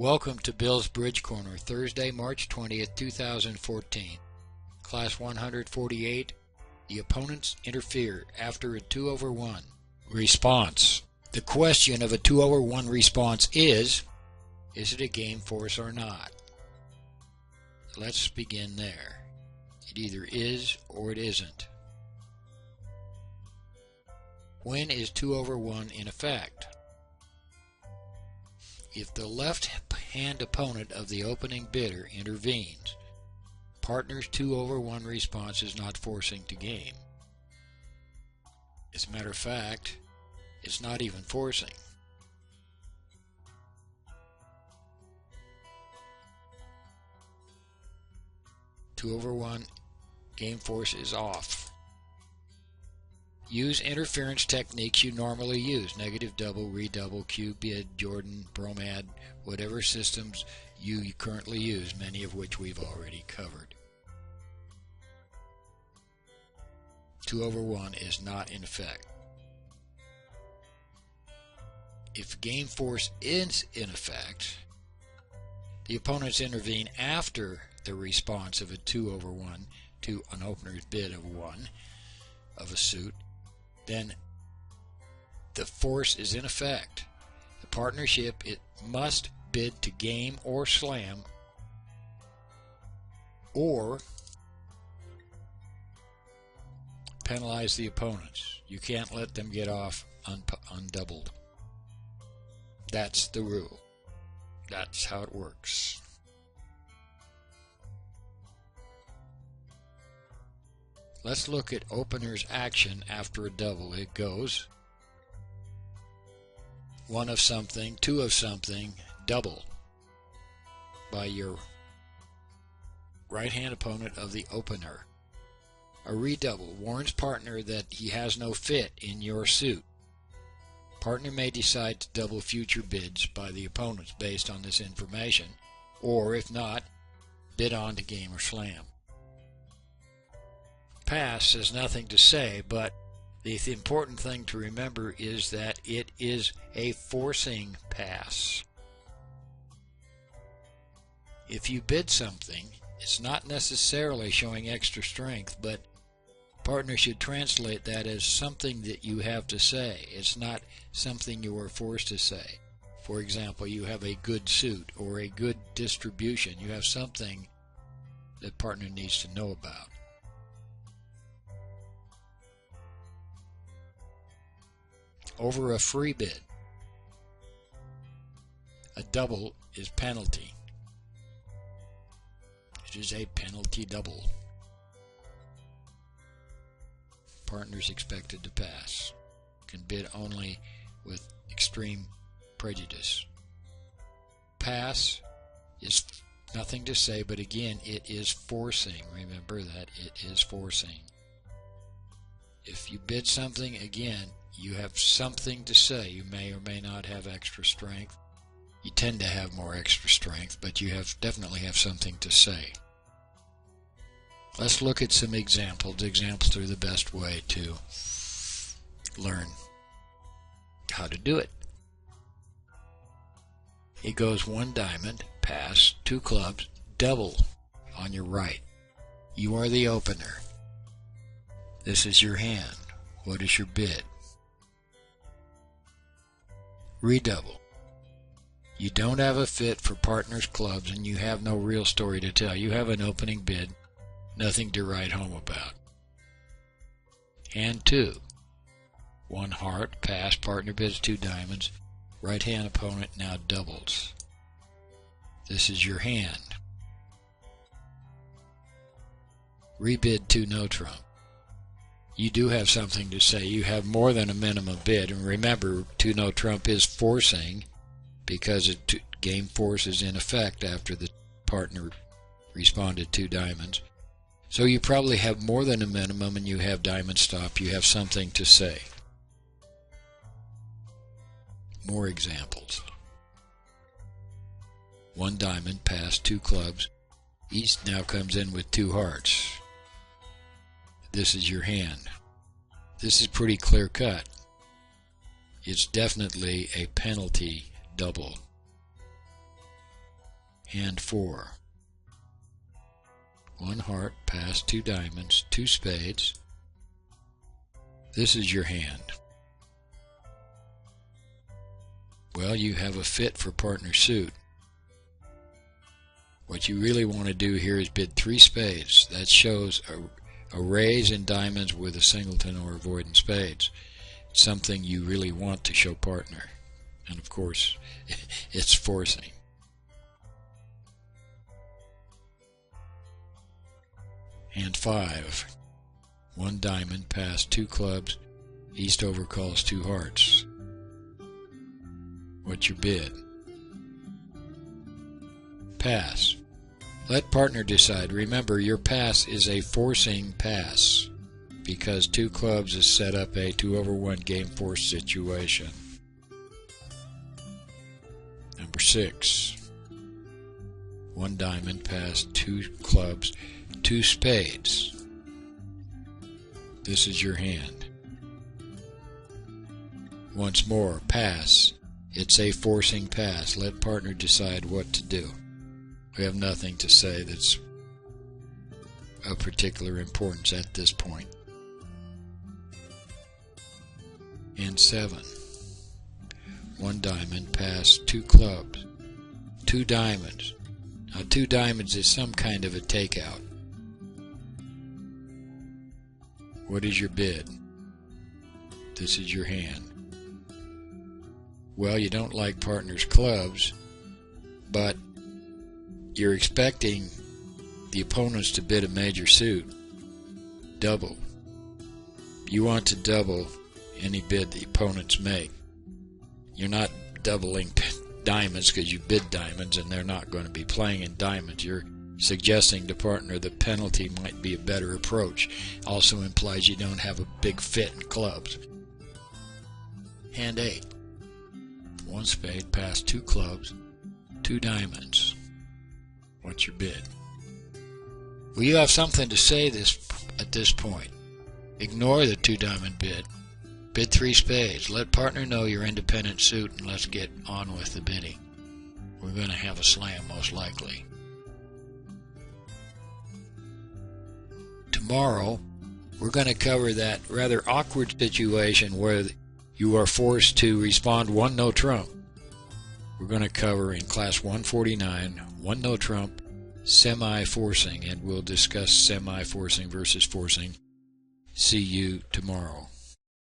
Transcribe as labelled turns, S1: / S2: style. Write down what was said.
S1: Welcome to Bill's Bridge Corner, Thursday, March 20th, 2014. Class 148, the opponents interfere after a 2/1 response. The question of a 2/1 response is it a game force or not? Let's begin there. It either is or it isn't. When is 2/1 in effect? If the left-hand opponent of the opening bidder intervenes, partner's 2/1 response is not forcing to game. As a matter of fact, it's not even forcing. Two over one game force is off. Use interference techniques you normally use: negative double, redouble, Q bid, Jordan, bromad, whatever systems you currently use, many of which we've already covered. 2/1 is not in effect. If game force is in effect, the opponents intervene after the response of a 2/1 to an opener's bid of 1 of a suit, then the force is in effect. The partnership, it must bid to game or slam, or penalize the opponents. You can't let them get off undoubled. That's the rule. That's how it works. Let's look at opener's action after a double. It goes 1 of something, 2 of something, double by your right-hand opponent of the opener. A redouble warns partner that he has no fit in your suit. Partner may decide to double future bids by the opponents based on this information, or if not, bid on to game or slam. Pass has nothing to say, but the important thing to remember is that it is a forcing pass. If you bid something, it's not necessarily showing extra strength, but partner should translate that as something that you have to say. It's not something you are forced to say. For example, you have a good suit or a good distribution. You have something that partner needs to know about. Over a free bid, a double is penalty. It is a penalty double. Partners expected to pass. Can bid only with extreme prejudice. Pass is nothing to say, but again, it is forcing. Remember that it is forcing. If you bid something, again, you have something to say. You may or may not have extra strength. You tend to have more extra strength, but you definitely have something to say. Let's look at some examples. Examples are the best way to learn how to do it. It goes 1 diamond, pass, 2 clubs, double on your right. You are the opener. This is your hand. What is your bid? Redouble. You don't have a fit for partner's clubs and you have no real story to tell. You have an opening bid, nothing to write home about. Hand 2. 1 heart, pass, partner bids 2 diamonds. Right hand opponent now doubles. This is your hand. Rebid 2 no trump. You do have something to say. You have more than a minimum bid, and remember, 2 no trump is forcing because game force is in effect after the partner responded 2 diamonds. So you probably have more than a minimum, and you have diamond stop. You have something to say. More examples. 1 diamond, pass, 2 clubs. East now comes in with 2 hearts. This is your hand. This is pretty clear cut. It's definitely a penalty double. and 4. 1 heart, pass, 2 diamonds, 2 spades. This is your hand. Well, you have a fit for partner suit. What you really want to do here is bid 3 spades. That shows a raise in diamonds with a singleton or avoiding spades. It's something you really want to show partner. And of course, it's forcing. Hand 5. 1 diamond, pass, 2 clubs, east overcalls 2 hearts. What's your bid? Pass. Let partner decide. Remember, your pass is a forcing pass because 2 clubs is set up a 2/1 game force situation. Number 6. 1 diamond, pass, 2 clubs, 2 spades. This is your hand. Once more, pass. It's a forcing pass. Let partner decide what to do. We have nothing to say that's of particular importance at this point. And 7. 1 diamond, pass, 2 clubs, 2 diamonds. Now 2 diamonds is some kind of a takeout. What is your bid? This is your hand. Well, you don't like partner's clubs, but you're expecting the opponents to bid a major suit. Double. You want to double any bid the opponents make. You're not doubling diamonds because you bid diamonds and they're not going to be playing in diamonds. You're suggesting to partner the penalty might be a better approach. Also implies you don't have a big fit in clubs. Hand 8. 1 spade, pass, 2 clubs, 2 diamonds. What's your bid? Well, you have something to say at this point. Ignore the 2 diamond bid. Bid 3 spades. Let partner know your independent suit and let's get on with the bidding. We're going to have a slam most likely. Tomorrow, we're going to cover that rather awkward situation where you are forced to respond 1 no trump. We're going to cover in class 149 1 no trump semi-forcing, and we'll discuss semi-forcing versus forcing. See you tomorrow.